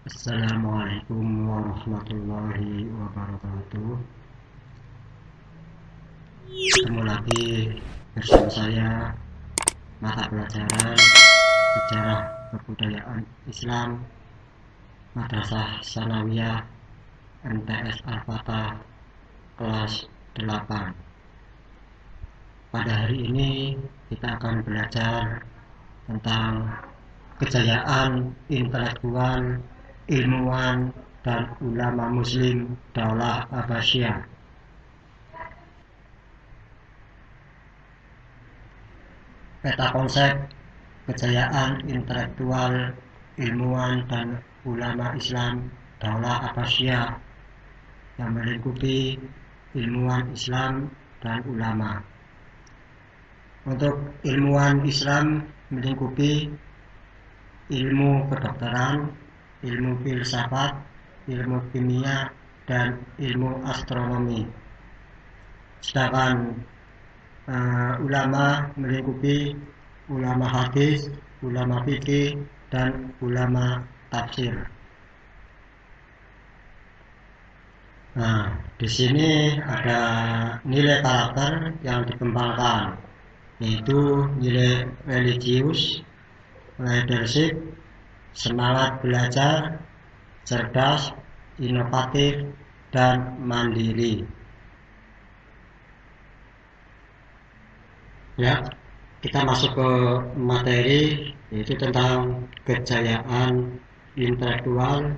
Assalamualaikum warahmatullahi wabarakatuh. Ketemu lagi bersama saya mata pelajaran Sejarah Kebudayaan Islam Madrasah Tsanawiyah MTS Al-Fatah kelas 8. Pada hari ini kita akan belajar tentang kejayaan intelektual, ilmuwan, dan ulama muslim Daulah Abbasiyah. Peta konsep kejayaan intelektual, ilmuwan, dan ulama Islam Daulah Abbasiyah yang melingkupi ilmuwan Islam dan ulama. Untuk ilmuwan Islam melingkupi ilmu kedokteran, ilmu filsafat, ilmu kimia, dan ilmu astronomi. Sedangkan ulama melingkupi ulama hadis, ulama fikih, dan ulama tafsir. Nah, di sini ada nilai karakter yang dikembangkan, yaitu nilai religius, leadership, semangat belajar, cerdas, inovatif, dan mandiri. Ya, kita masuk ke materi, yaitu tentang kejayaan intelektual,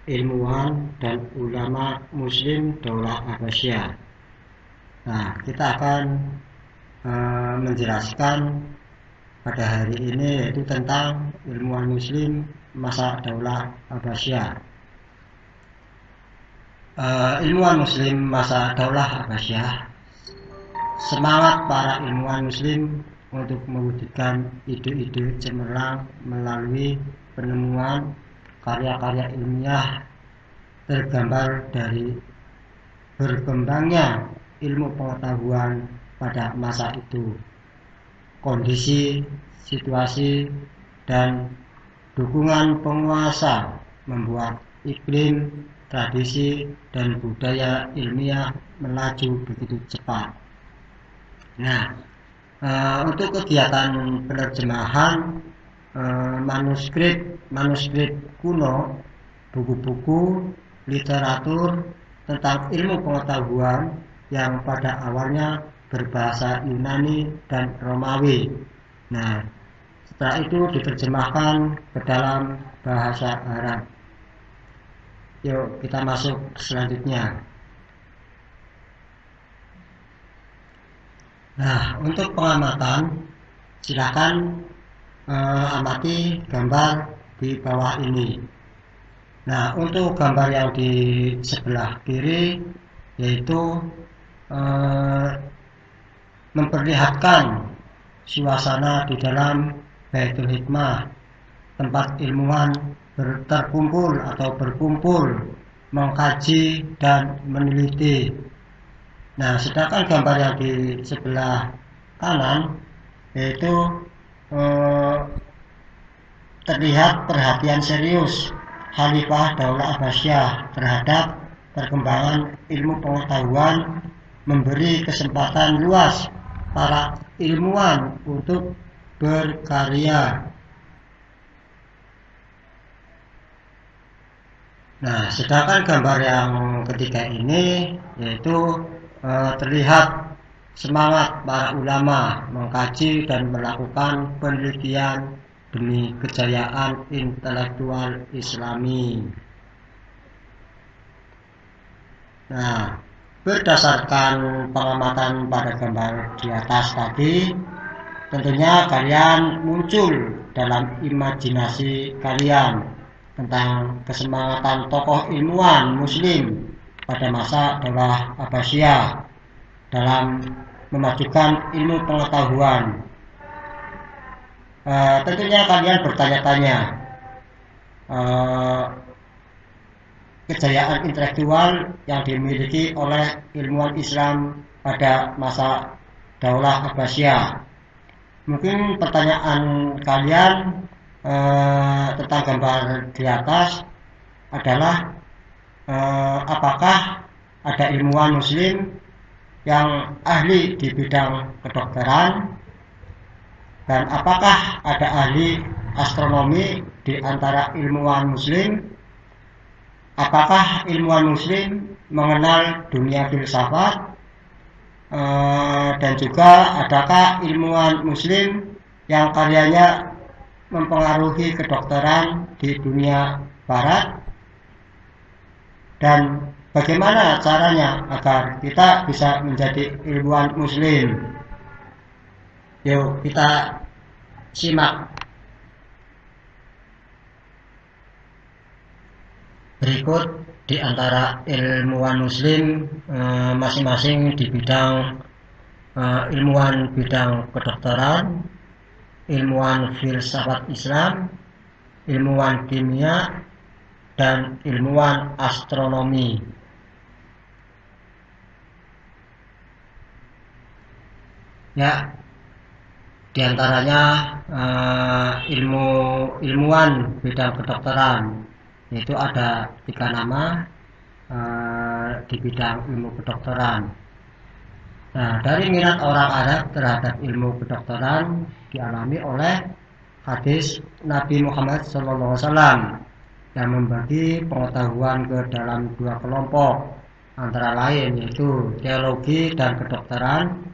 ilmuwan, dan ulama muslim Daulah Abbasiyah. Nah, kita akan menjelaskan pada hari ini yaitu tentang ilmuwan muslim masa Daulah Abbasiyah. Ilmuwan muslim masa Daulah Abbasiyah, semangat para ilmuwan muslim untuk mewujudkan ide-ide cemerlang melalui penemuan karya-karya ilmiah tergambar dari berkembangnya ilmu pengetahuan pada masa itu, kondisi, situasi, dan dukungan penguasa membuat iklim, tradisi, dan budaya ilmiah melaju begitu cepat. Nah, untuk kegiatan penerjemahan manuskrip kuno, buku-buku, literatur tentang ilmu pengetahuan yang pada awalnya berbahasa Yunani dan Romawi. Nah, setelah itu diterjemahkan ke dalam bahasa Arab. Yuk kita masuk selanjutnya. Nah, untuk pengamatan silakan amati gambar di bawah ini. Nah, untuk gambar yang di sebelah kiri yaitu memperlihatkan suasana di dalam Baitul Hikmah, tempat ilmuwan terkumpul atau berkumpul mengkaji dan meneliti. Nah, sedangkan gambar yang di sebelah kanan yaitu terlihat perhatian serius Khalifah Daulah Abbasiyah terhadap perkembangan ilmu pengetahuan, memberi kesempatan luas para ilmuwan untuk berkarya. Nah, sedangkan gambar yang ketiga ini yaitu terlihat semangat para ulama mengkaji dan melakukan penelitian demi kejayaan intelektual Islami. Nah, berdasarkan pengamatan pada gambar di atas tadi, tentunya kalian muncul dalam imajinasi kalian tentang kesemangatan tokoh ilmuwan muslim pada masa Daulah Abbasiyah dalam memajukan ilmu pengetahuan. Tentunya kalian bertanya-tanya, kejayaan intelektual yang dimiliki oleh ilmuwan Islam pada masa Daulah Abbasiyah. Mungkin pertanyaan kalian tentang gambar di atas adalah apakah ada ilmuwan muslim yang ahli di bidang kedokteran, dan apakah ada ahli astronomi di antara ilmuwan muslim, apakah ilmuwan muslim mengenal dunia filsafat, dan juga adakah ilmuwan muslim yang karyanya mempengaruhi kedokteran di dunia barat, dan bagaimana caranya agar kita bisa menjadi ilmuwan muslim. Yuk kita simak. Berikut di antara ilmuwan muslim masing-masing di bidang ilmuwan bidang kedokteran, ilmuwan filsafat Islam, ilmuwan kimia, dan ilmuwan astronomi. Ya, di antaranya ilmuwan bidang kedokteran, yaitu ada 3 nama di bidang ilmu kedokteran. Nah, dari minat orang Arab terhadap ilmu kedokteran dialami oleh hadis Nabi Muhammad SAW yang membagi pengetahuan ke dalam 2 kelompok, antara lain yaitu teologi dan kedokteran.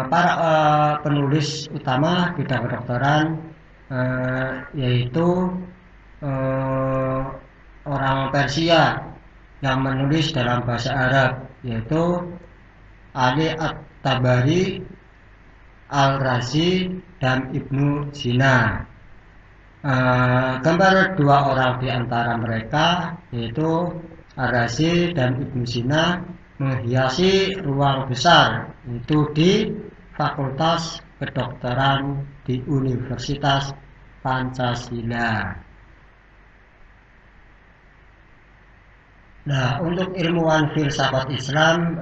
Para penulis utama bidang kedokteran yaitu orang Persia yang menulis dalam bahasa Arab, yaitu Ali At-Tabari, Al-Razi, dan Ibnu Sina. Gambar 2 orang di antara mereka, yaitu Al-Razi dan Ibnu Sina, menghiasi ruang besar itu di Fakultas Kedokteran di Universitas Pancasila. Nah, untuk ilmuwan filsafat Islam,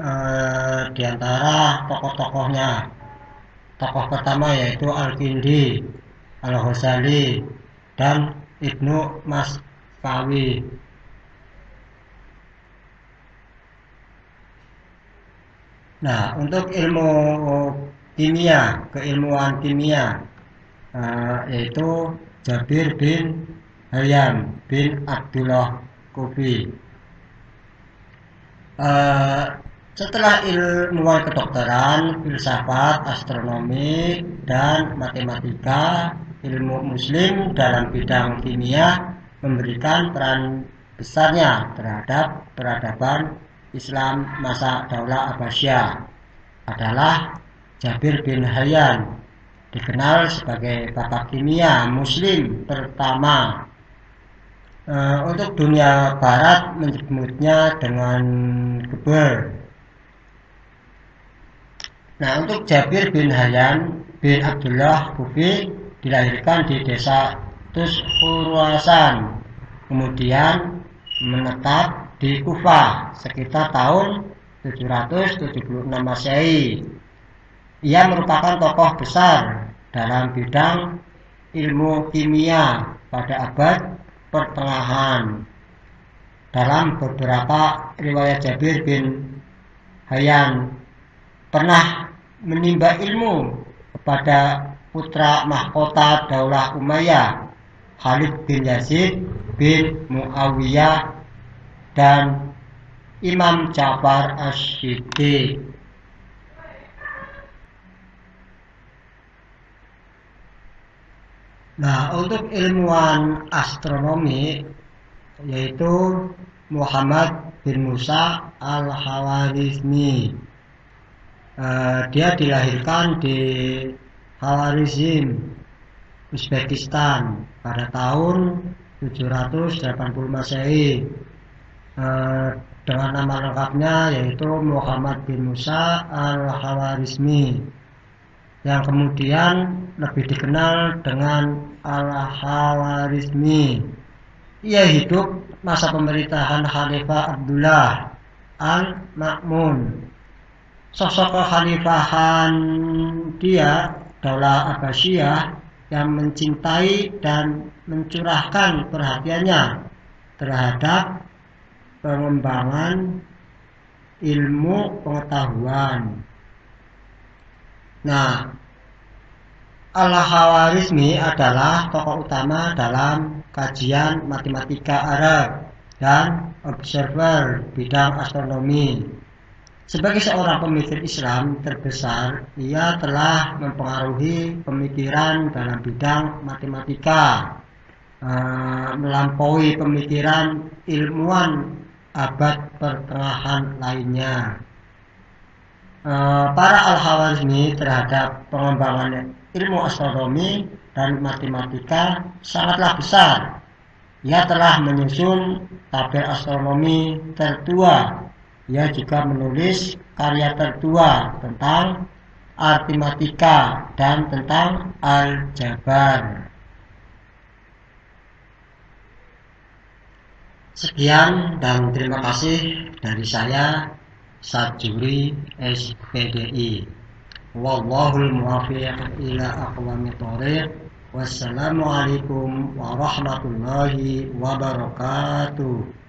di antara tokoh-tokohnya, tokoh pertama yaitu Al-Kindi, Al-Ghazali, dan Ibnu Masfawi. Nah, untuk ilmu kimia, keilmuan kimia, yaitu Jabir bin Hayyan bin Abdullah Kufi. Setelah ilmuwan kedokteran, filsafat, astronomi, dan matematika, ilmu muslim dalam bidang kimia memberikan peran besarnya terhadap peradaban Islam masa Daulah Abbasiyah adalah Jabir bin Hayyan, dikenal sebagai bapak kimia muslim pertama. Untuk dunia barat menyebutnya dengan Geber. Nah, untuk Jabir bin Hayyan bin Abdullah Kufi dilahirkan di desa Tusfurwasan, kemudian menetap di Kufah sekitar tahun 776 Masehi. Ia merupakan tokoh besar dalam bidang ilmu kimia pada abad pertengahan. Dalam beberapa riwayat, Jabir bin Hayyan pernah menimba ilmu kepada putra mahkota Daulah Umayyah, Khalid bin Yazid bin Muawiyah, dan Imam Ja'far Asy-Syiddiq. Nah, untuk ilmuwan astronomi yaitu Muhammad bin Musa Al-Khawarizmi. Dia dilahirkan di Khawarizm, Uzbekistan pada tahun 780 Masehi. Dengan nama lengkapnya yaitu Muhammad bin Musa Al-Khawarizmi, yang kemudian lebih dikenal dengan Al-Khawarizmi. Ia hidup masa pemerintahan Khalifah Abdullah Al-Ma'mun. Sosok kekhalifahan dia, Daulah Abbasiyah, yang mencintai dan mencurahkan perhatiannya terhadap pengembangan ilmu pengetahuan. Nah, Al-Khawarizmi adalah tokoh utama dalam kajian matematika Arab dan observer bidang astronomi. Sebagai seorang pemikir Islam terbesar, ia telah mempengaruhi pemikiran dalam bidang matematika, melampaui pemikiran ilmuwan abad pertengahan lainnya. Para Al-Khawarizmi terhadap pengembangan ilmu astronomi dan matematika sangatlah besar. Ia telah menyusun tabel astronomi tertua. Ia juga menulis karya tertua tentang aritmatika dan tentang aljabar. Sekian dan terima kasih dari saya, Sajuri SPDI. Wallahul muwaffiq ila aqwamit thoriq. Wassalamualaikum warahmatullahi wabarakatuh.